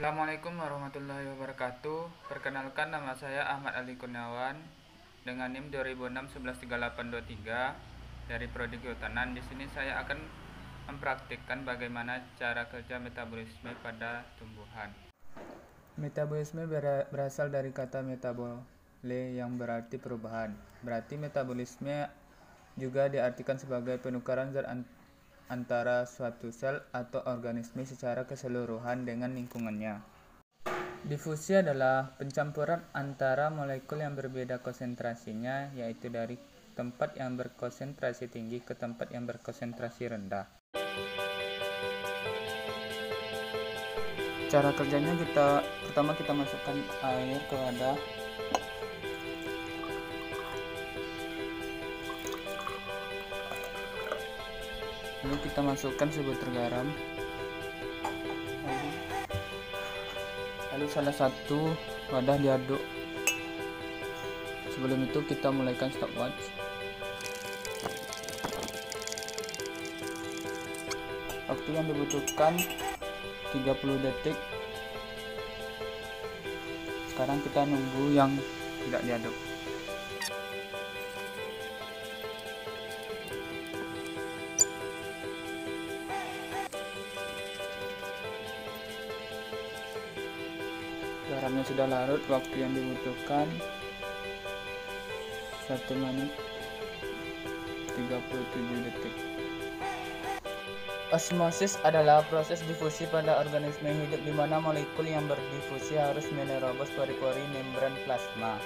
Assalamualaikum warahmatullahi wabarakatuh. Perkenalkan, nama saya Ahmad Ali Kurniawan dengan NIM 2006113823 dari Prodi Kehutanan. Di sini saya akan mempraktikkan bagaimana cara kerja metabolisme pada tumbuhan. Metabolisme berasal dari kata metabole yang berarti perubahan. Berarti metabolisme juga diartikan sebagai penukaran zat antara suatu sel atau organisme secara keseluruhan dengan lingkungannya. Difusi adalah pencampuran antara molekul yang berbeda konsentrasinya, yaitu dari tempat yang berkonsentrasi tinggi ke tempat yang berkonsentrasi rendah. Cara kerjanya pertama kita masukkan air ke wadah. Lalu kita masukkan sebutir garam. Lalu salah satu wadah diaduk. Sebelum itu kita mulaikan stopwatch. Waktu yang dibutuhkan 30 detik. Sekarang kita nunggu yang tidak diaduk. Garamnya sudah larut, waktu yang dibutuhkan 1 menit 37 detik. Osmosis adalah proses difusi pada organisme hidup di mana molekul yang berdifusi harus menerobos pori-pori membran plasma.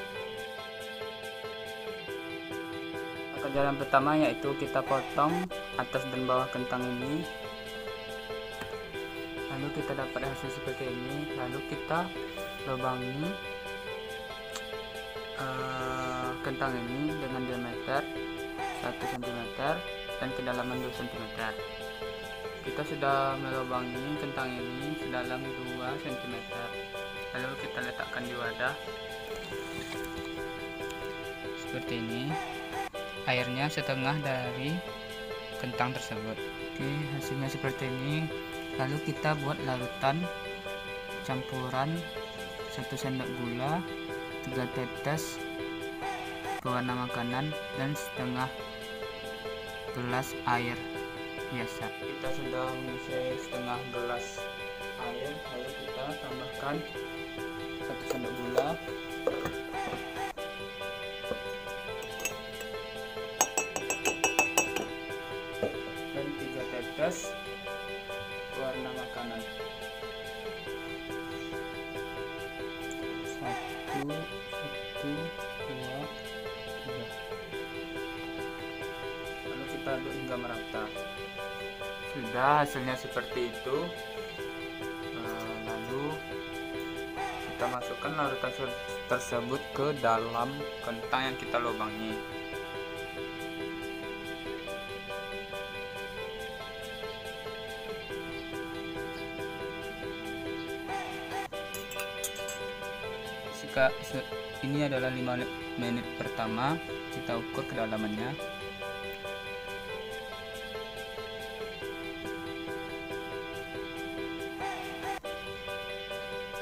Jalan pertama yaitu kita potong atas dan bawah kentang ini. Lalu kita dapat hasil seperti ini. Lalu kita lubangi kentang ini dengan diameter 1 cm dan kedalaman 2 cm. Kita sudah melubangi kentang ini sedalam 2 cm. Lalu kita letakkan di wadah seperti ini. Airnya setengah dari kentang tersebut. Oke, hasilnya seperti ini. Lalu kita buat larutan campuran 1 sendok gula, 3 tetes pewarna makanan, dan setengah gelas air biasa. Kita sudah mengisi setengah gelas air, lalu kita tambahkan 1 sendok gula, dan 3 tetes pewarna makanan. 1, 2, 3. Lalu kita aduk hingga merata. Sudah, hasilnya seperti itu. Lalu kita masukkan larutan tersebut ke dalam kentang yang kita lubangi. Ini adalah 5 menit pertama, kita ukur kedalamannya.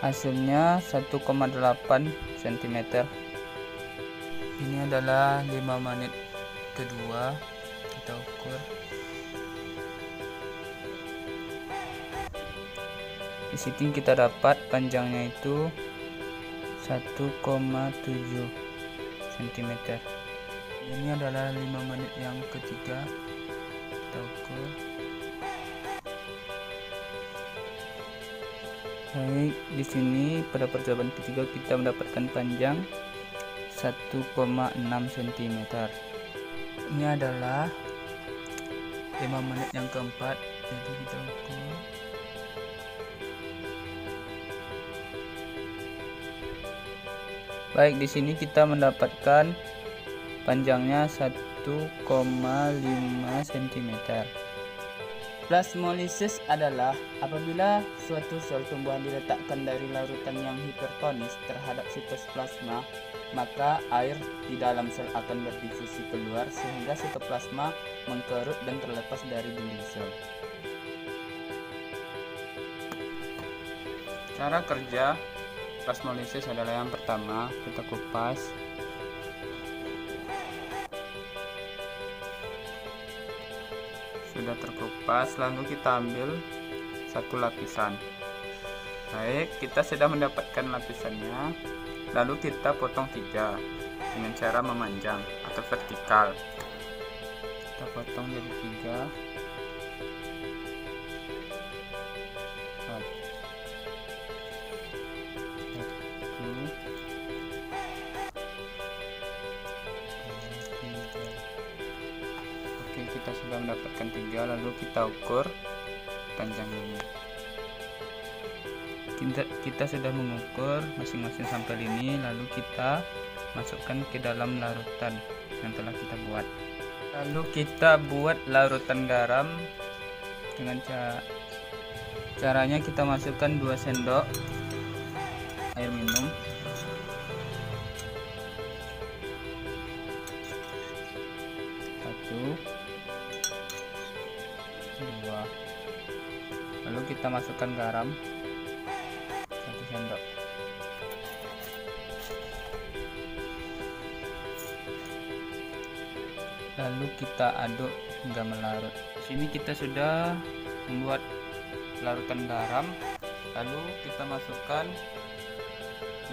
Hasilnya 1,8 cm. Ini adalah 5 menit kedua, kita ukur. Di sini kita dapat panjangnya itu 1,7 cm. Ini adalah 5 menit yang ketiga, kita ukur. Baik, di sini pada percobaan ketiga kita mendapatkan panjang 1,6 cm. Ini adalah 5 menit yang keempat, jadi kita ukur. Baik, di sini kita mendapatkan panjangnya 1,5 cm. Plasmolisis adalah apabila suatu sel tumbuhan diletakkan dari larutan yang hipertonis terhadap sitoplasma, maka air di dalam sel akan berdifusi keluar sehingga sitoplasma mengkerut dan terlepas dari dinding sel. Cara kerja plasmolisis adalah yang pertama, kita kupas. Sudah terkupas, lalu kita ambil satu lapisan. Baik, kita sudah mendapatkan lapisannya. Lalu kita potong 3 dengan cara memanjang atau vertikal. Kita potong jadi 3. Oke, kita sudah mendapatkan 3, lalu kita ukur panjangnya. Kita sudah mengukur masing-masing sampel ini, lalu kita masukkan ke dalam larutan yang telah kita buat. Lalu kita buat larutan garam dengan caranya kita masukkan 2 sendok air minum. Satu, 2. Lalu kita masukkan garam 1 sendok. Lalu kita aduk hingga melarut. Di sini kita sudah membuat larutan garam. Lalu kita masukkan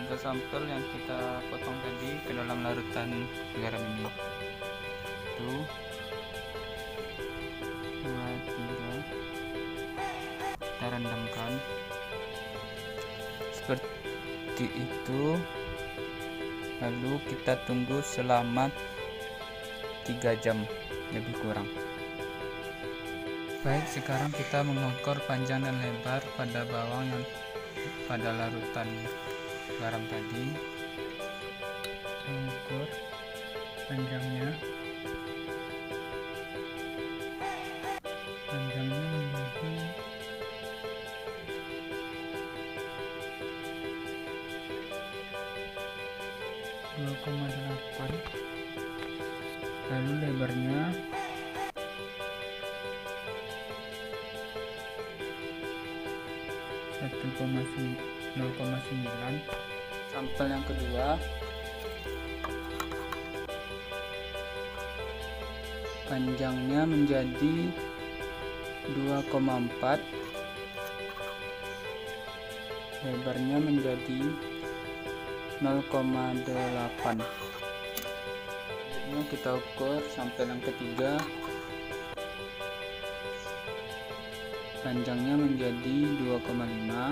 3 sampel yang kita potong tadi ke dalam larutan garam ini. 1, 2, 3. Kita rendamkan seperti itu. Lalu kita tunggu selama 3 jam lebih kurang. Baik, sekarang kita mengukur panjang dan lebar pada bawang yang pada larutan garam tadi. Kita mengukur panjangnya menjadi 2,8. Lalu lebarnya 0,9. Sampel yang kedua, panjangnya menjadi 2,4, lebarnya menjadi 0,8. Ini kita ukur sampel yang ketiga, panjangnya menjadi 2,5,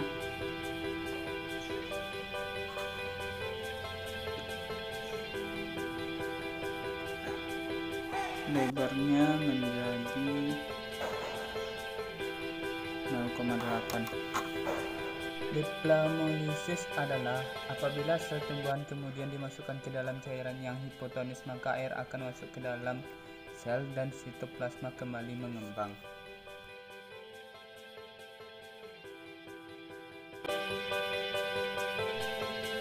lebarnya menjadi 0,8. Diplasmolisis adalah apabila sel tumbuhan kemudian dimasukkan ke dalam cairan yang hipotonis, maka air akan masuk ke dalam sel dan sitoplasma kembali mengembang.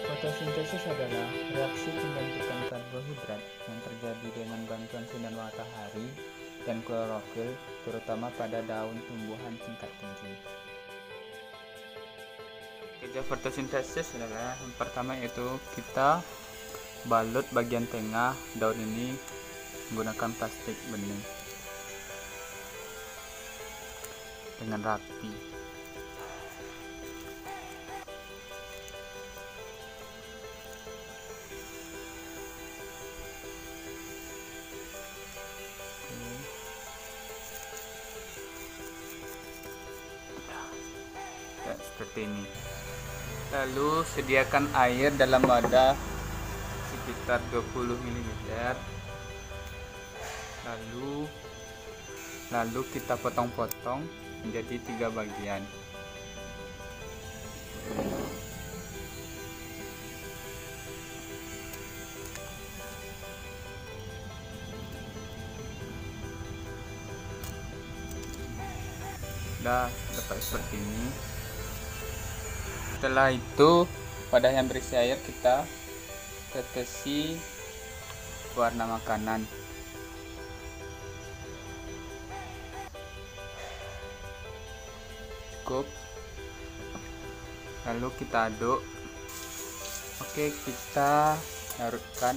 Fotosintesis adalah reaksi pembentukan karbohidrat yang terjadi dengan bantuan sinar matahari dan klorofil, terutama pada daun tumbuhan tingkat tinggi. Kerja fotosintesis adalah yang pertama, yaitu kita balut bagian tengah daun ini menggunakan plastik bening dengan rapi. Ya, seperti ini. Lalu sediakan air dalam wadah sekitar 20 ml. Lalu kita potong-potong menjadi 3 bagian. Sudah dapat seperti ini. Setelah itu, wadah yang berisi air kita tetesi warna makanan. Cukup. lalu kita aduk. Oke, kita larutkan.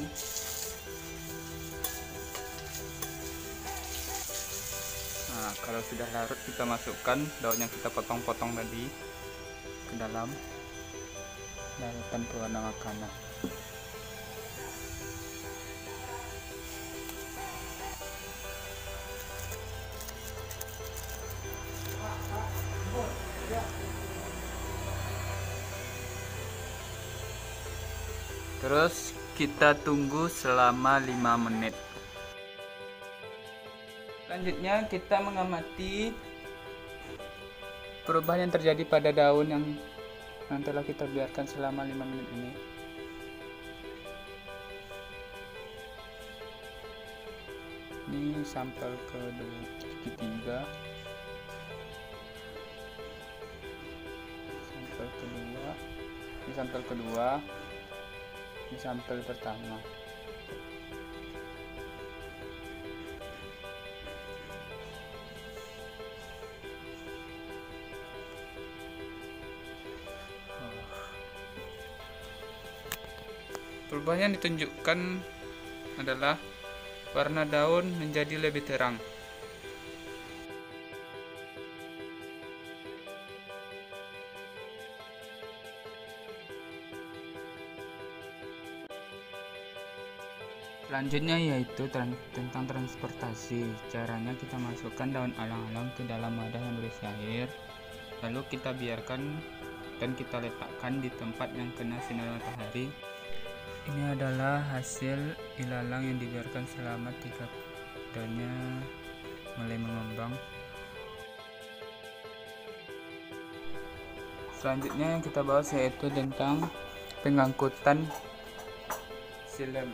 Nah, kalau sudah larut, kita masukkan daun yang kita potong-potong tadi ke dalam larutan pewarna makanan. Terus kita tunggu selama 5 menit. Selanjutnya kita mengamati perubahan yang terjadi pada daun yang telah kita biarkan selama 5 menit ini. Ini sampel ketiga, sampel kedua, ini sampel kedua, ini sampel pertama. Perubahan yang ditunjukkan adalah warna daun menjadi lebih terang. Selanjutnya yaitu tentang transportasi. Caranya kita masukkan daun alang-alang ke dalam wadah yang berisi air, lalu kita biarkan dan kita letakkan di tempat yang kena sinar matahari. Ini adalah hasil ilalang yang dibiarkan selama 3 daunnya mulai mengembang. Selanjutnya yang kita bahas yaitu tentang pengangkutan silem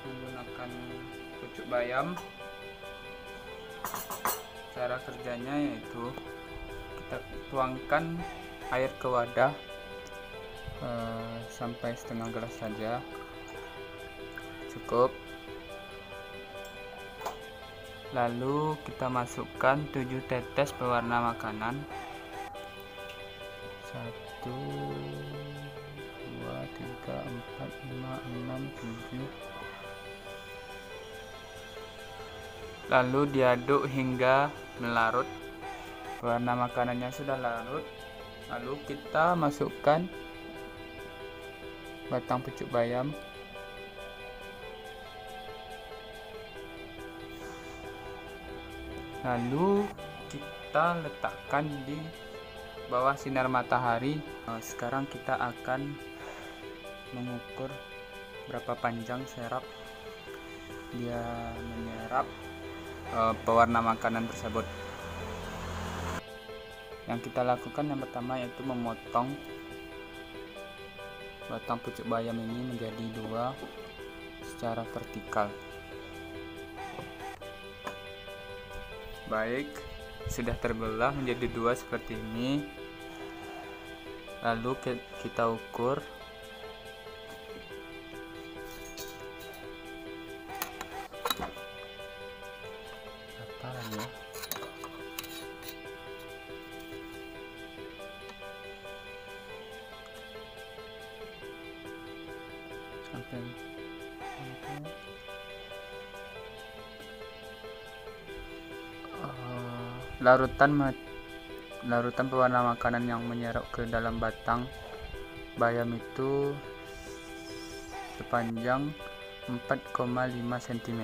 menggunakan pucuk bayam. Cara kerjanya yaitu kita tuangkan air ke wadah sampai setengah gelas saja, cukup. Lalu kita masukkan 7 tetes pewarna makanan. 1, 2, 3, 4, 5, 6, 7. Lalu diaduk hingga melarut. Pewarna makanannya sudah larut, lalu kita masukkan batang pucuk bayam, lalu kita letakkan di bawah sinar matahari. Sekarang kita akan mengukur berapa panjang serap dia menyerap pewarna makanan tersebut. Yang kita lakukan yang pertama yaitu memotong batang pucuk bayam ini menjadi 2 secara vertikal. Baik, sudah terbelah menjadi 2 seperti ini. Lalu kita ukur. Berapa ya? Larutan pewarna makanan yang menyerap ke dalam batang bayam itu sepanjang 4,5 cm.